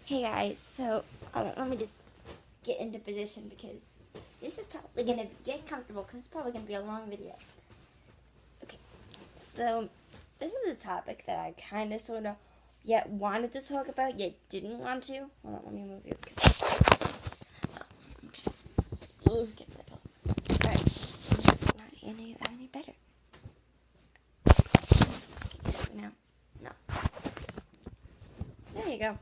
Hey guys, so let me just get into position because this is probably gonna get comfortable because it's probably gonna be a long video. Okay, so this is a topic that I kind of sort of yet wanted to talk about yet didn't want to. Hold on, let me move you. Okay, get rid of it. All right, it's not any better. Okay, this one now. No, there you go.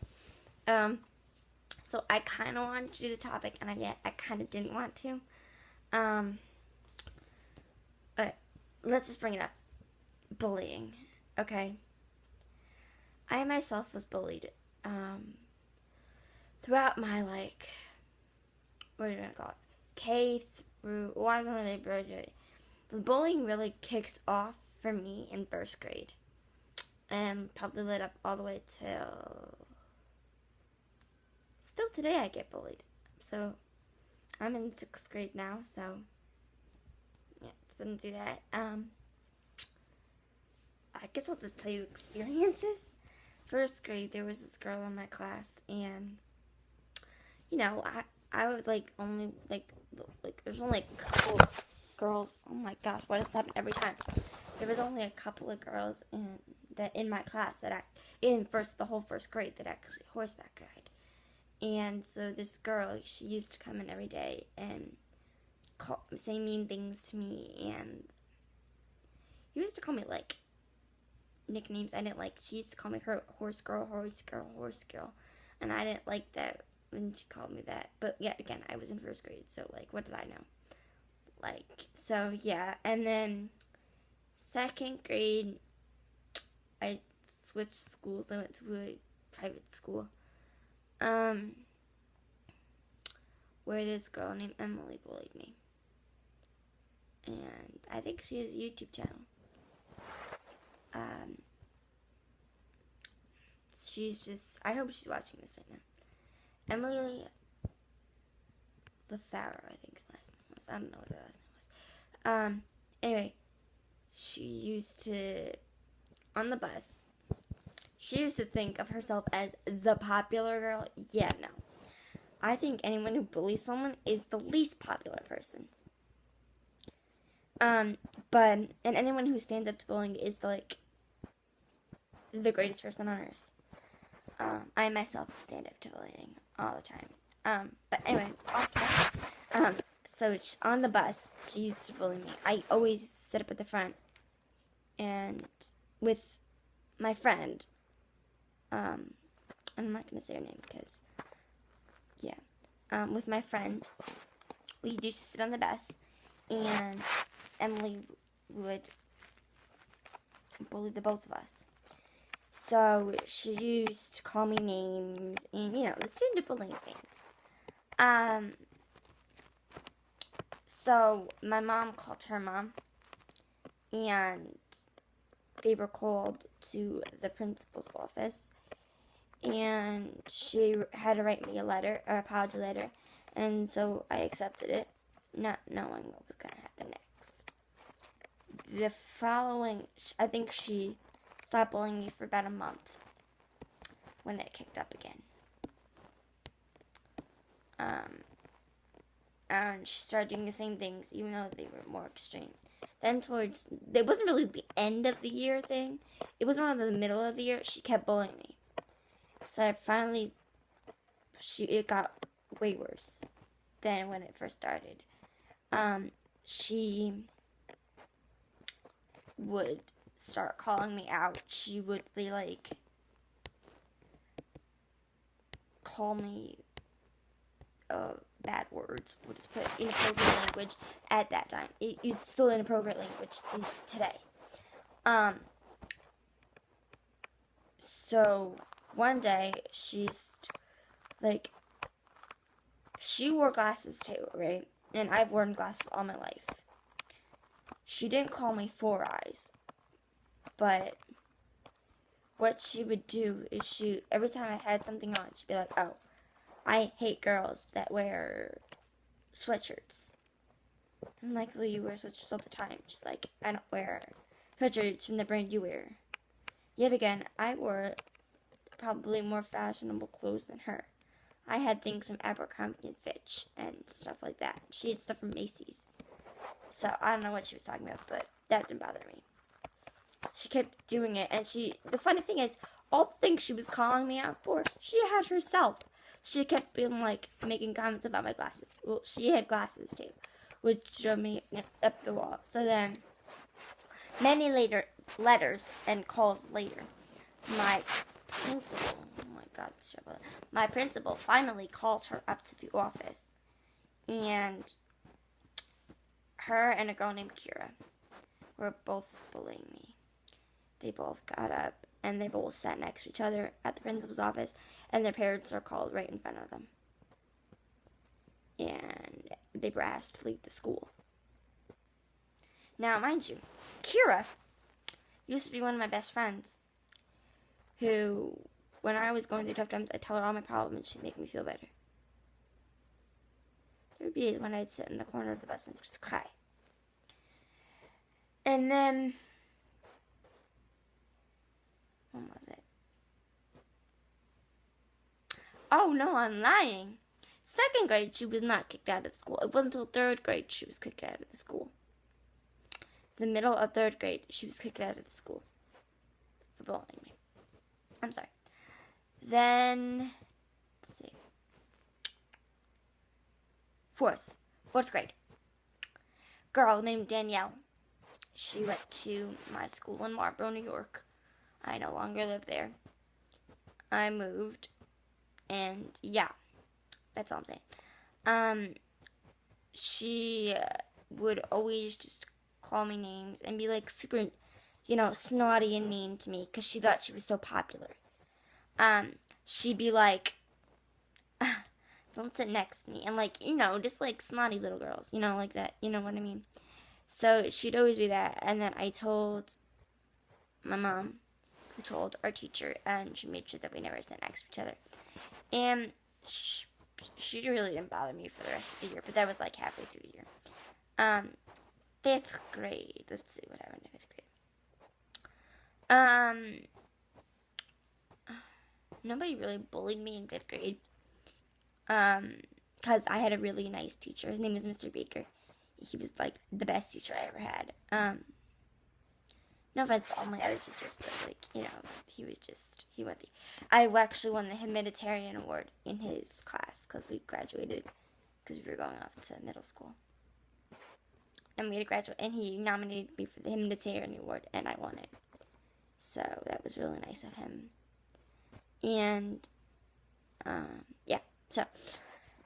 So I kind of wanted to do the topic, and yet I kind of didn't want to. Um, but let's just bring it up. Bullying. Okay. I myself was bullied. Throughout my what are you gonna call it? K through. Well, I wasn't really graduating. The bullying really kicked off for me in first grade, and probably led up all the way till. Still today, I get bullied. So I'm in sixth grade now. So yeah, it's been through that. I guess I'll just tell you experiences. First grade, there was this girl in my class, and I would only there's only a couple of girls. Oh my gosh, what has happened every time? There was only a couple of girls in my class the whole first grade that actually horseback ride. And so this girl, she used to come in every day and say mean things to me, and he used to call me nicknames I didn't like. She used to call me her horse girl, and I didn't like that when she called me that. But yet again, I was in first grade, so what did I know? So yeah. And then second grade, I switched schools. I went to a private school, where this girl named Emily bullied me, and I think she has a YouTube channel. I hope she's watching this right now. Emily LaFaro, I think her last name was. I don't know what her last name was. Anyway, she used to, on the bus, she used to think of herself as the popular girl. Yeah, no. I think anyone who bullies someone is the least popular person. And anyone who stands up to bullying is the greatest person on earth. I myself stand up to bullying all the time. But anyway, so on the bus, she used to bully me. I always used to sit up at the front, and with my friend, I'm not gonna say her name because, yeah, with my friend, we used to sit on the bus, and Emily would bully the both of us. So she used to call me names and, the student bullying things. So my mom called her mom, and they were called to the principal's office, and she had to write me an apology letter, and so I accepted it, not knowing what was going to happen next. The following, I think she stopped bullying me for about a month when it kicked up again. And she started doing the same things, even though they were more extreme. Then it wasn't really the end of the year thing. It was around the middle of the year. She kept bullying me. So it got way worse than when it first started. She would start calling me out. She would call me bad words. We'll just put inappropriate language at that time. It is still inappropriate language today. So one day she wore glasses too, right? And I've worn glasses all my life. She didn't call me Four Eyes, but what she would do is every time I had something on, she'd be like, "Oh, I hate girls that wear sweatshirts." I'm like, "Well, you wear sweatshirts all the time." She's like, "I don't wear sweatshirts from the brand you wear." Yet again, I wore probably more fashionable clothes than her. I had things from Abercrombie and Fitch and stuff like that. She had stuff from Macy's. So I don't know what she was talking about, but that didn't bother me. She kept doing it, and the funny thing is, all the things she was calling me out for, she had herself. She kept being like, making comments about my glasses. Well, she had glasses too, which drove me up the wall. So then, many letters and calls later, my principal, oh my god, my principal finally called her up to the office, and her and a girl named Kira were both bullying me. They both got up and they both sat next to each other at the principal's office, and their parents are called right in front of them. And they were asked to leave the school. Now, mind you, Kira used to be one of my best friends, who, when I was going through tough times, I'd tell her all my problems and she'd make me feel better. There would be days when I'd sit in the corner of the bus and just cry. And then, when was it? Oh no, I'm lying. 2nd grade, she was not kicked out of the school. It wasn't until 3rd grade she was kicked out of the school. The middle of 3rd grade, she was kicked out of the school for bullying me. I'm sorry. Then, let's see. 4th grade. Girl named Danielle. She went to my school in Marlboro, New York. I no longer live there. I moved, and yeah, that's all I'm saying. She would always just call me names and be like super, snotty and mean to me because she thought she was so popular. She'd be like, don't sit next to me, and like, just like snotty little girls, like that, you know what I mean? So she'd always be that, and then I told my mom, who told our teacher, and she made sure that we never sat next to each other. And she really didn't bother me for the rest of the year, but that was like halfway through the year. 5th grade. Let's see what happened in 5th grade. Nobody really bullied me in 5th grade. Because I had a really nice teacher. His name was Mr. Baker. He was like the best teacher I ever had. No offense to all my other teachers, but like, he went I actually won the humanitarian award in his class because we graduated, because we were going off to middle school. And we had to graduate, and he nominated me for the humanitarian award, and I won it. So that was really nice of him. And, yeah, so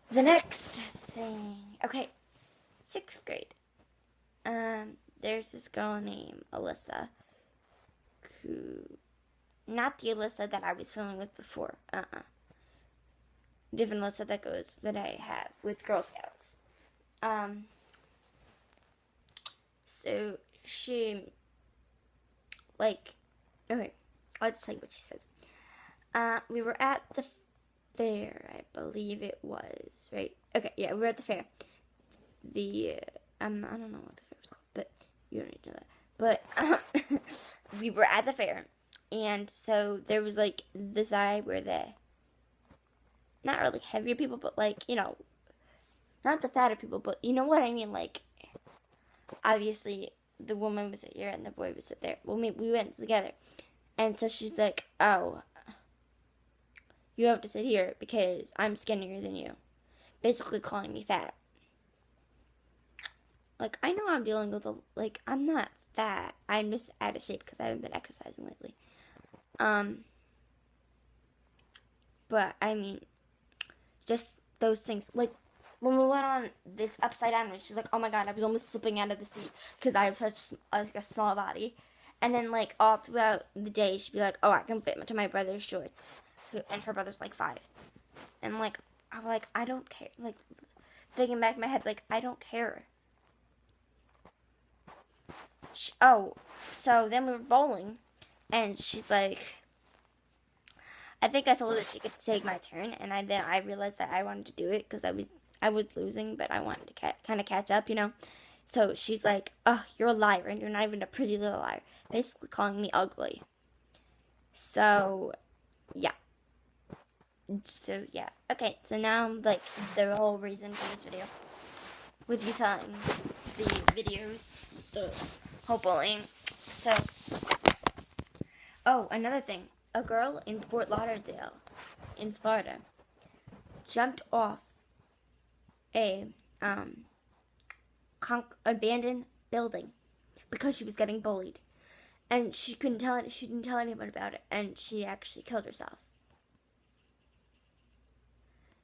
the next thing, okay, 6th grade. There's this girl named Alyssa, who, not the Alyssa that I was filming with before, different Alyssa that I have with Girl Scouts. So she, okay, I'll just tell you what she says. We were at the fair, I believe it was, right? Okay, yeah, we were at the fair. I don't know what the fair was called, but you don't need to know that. But we were at the fair, and so there was like the side where not really heavier people, but like, not the fatter people, but you know what I mean, like, obviously the woman would sit here and the boy would sit there. Well, we went together, and so she's like, oh, you have to sit here because I'm skinnier than you, basically calling me fat. Like, I know I'm dealing with I'm not fat. I'm just out of shape because I haven't been exercising lately. But, I mean, just those things. Like, when we went on this upside down, she's like, oh my god, I was almost slipping out of the seat because I have such a small body. And then, like, all throughout the day, she'd be like, oh, I can fit into my brother's shorts. And her brother's, like, 5. And, I'm like, I don't care. Like, thinking back in my head, like, I don't care. So then we were bowling, and she's like, I think I told her that she could take my turn, and then I realized that I wanted to do it because I was losing, but I wanted to kind of catch up, So she's like, oh, you're a liar, and you're not even a pretty little liar, basically calling me ugly. So, yeah, So yeah. Okay, so now like the whole reason for this video, with you telling the videos, the whole bullying. So, oh, another thing. A girl in Fort Lauderdale, in Florida, jumped off a abandoned building because she was getting bullied, and she didn't tell anyone about it, and she actually killed herself.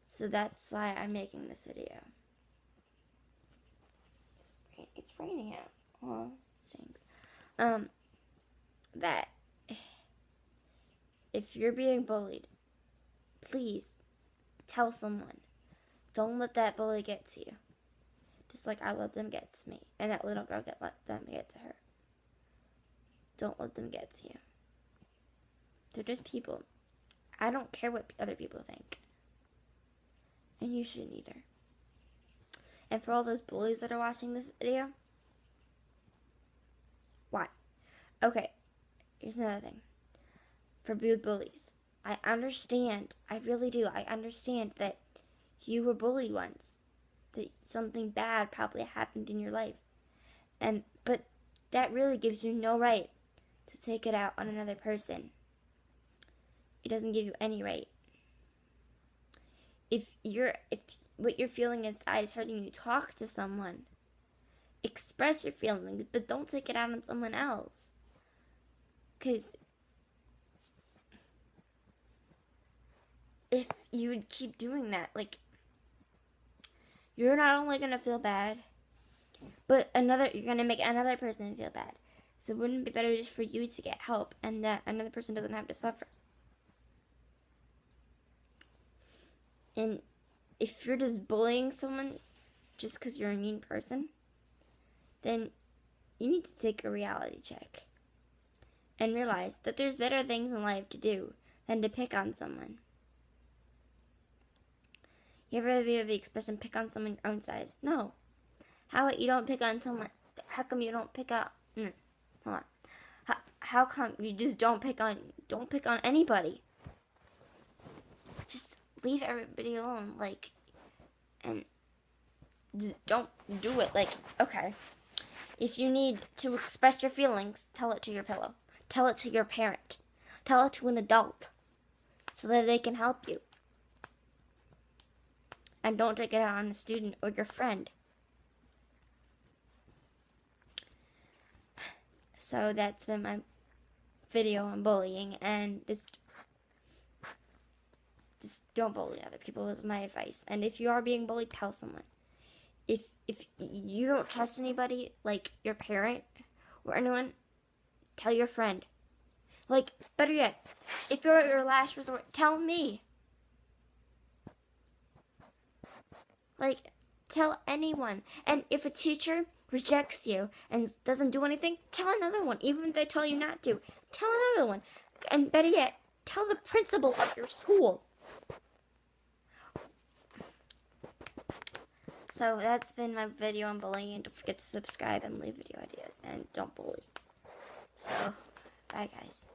So that's why I'm making this video. It's raining out. Oh, it stinks. That if you're being bullied, please tell someone. Don't let that bully get to you. Just like I let them get to me, and that little girl let them get to her. Don't let them get to you. They're just people. I don't care what other people think. And you shouldn't either. And for all those bullies that are watching this video, why? Okay, here's another thing. For bullies, I understand, I really do, I understand that you were bullied once. That something bad probably happened in your life. But that really gives you no right to take it out on another person. It doesn't give you any right. If what you're feeling inside is hurting you, talk to someone. Express your feelings, but don't take it out on someone else. Because if you would keep doing that, like, you're not only going to feel bad, but you're going to make another person feel bad. So wouldn't it be better just for you to get help and that another person doesn't have to suffer? And if you're just bullying someone just because you're a mean person, then you need to take a reality check and realize that there's better things in life to do than to pick on someone. You ever hear the expression, pick on someone your own size? No. How about you don't pick on someone? How come you don't pick on? Hold on. How come you just don't pick on anybody? Just leave everybody alone, like, and just don't do it. Like, okay, if you need to express your feelings, tell it to your pillow. Tell it to your parent. Tell it to an adult so that they can help you. And don't take it out on a student or your friend. So that's been my video on bullying, and just don't bully other people is my advice. And if you are being bullied, tell someone. If you don't trust anybody, like your parent or anyone, tell your friend. Like, better yet, if you're at your last resort, tell me. Like, tell anyone. And if a teacher rejects you and doesn't do anything, tell another one. Even if they tell you not to, tell another one. And better yet, tell the principal of your school. So that's been my video on bullying. And don't forget to subscribe and leave video ideas. And don't bully. So, bye guys.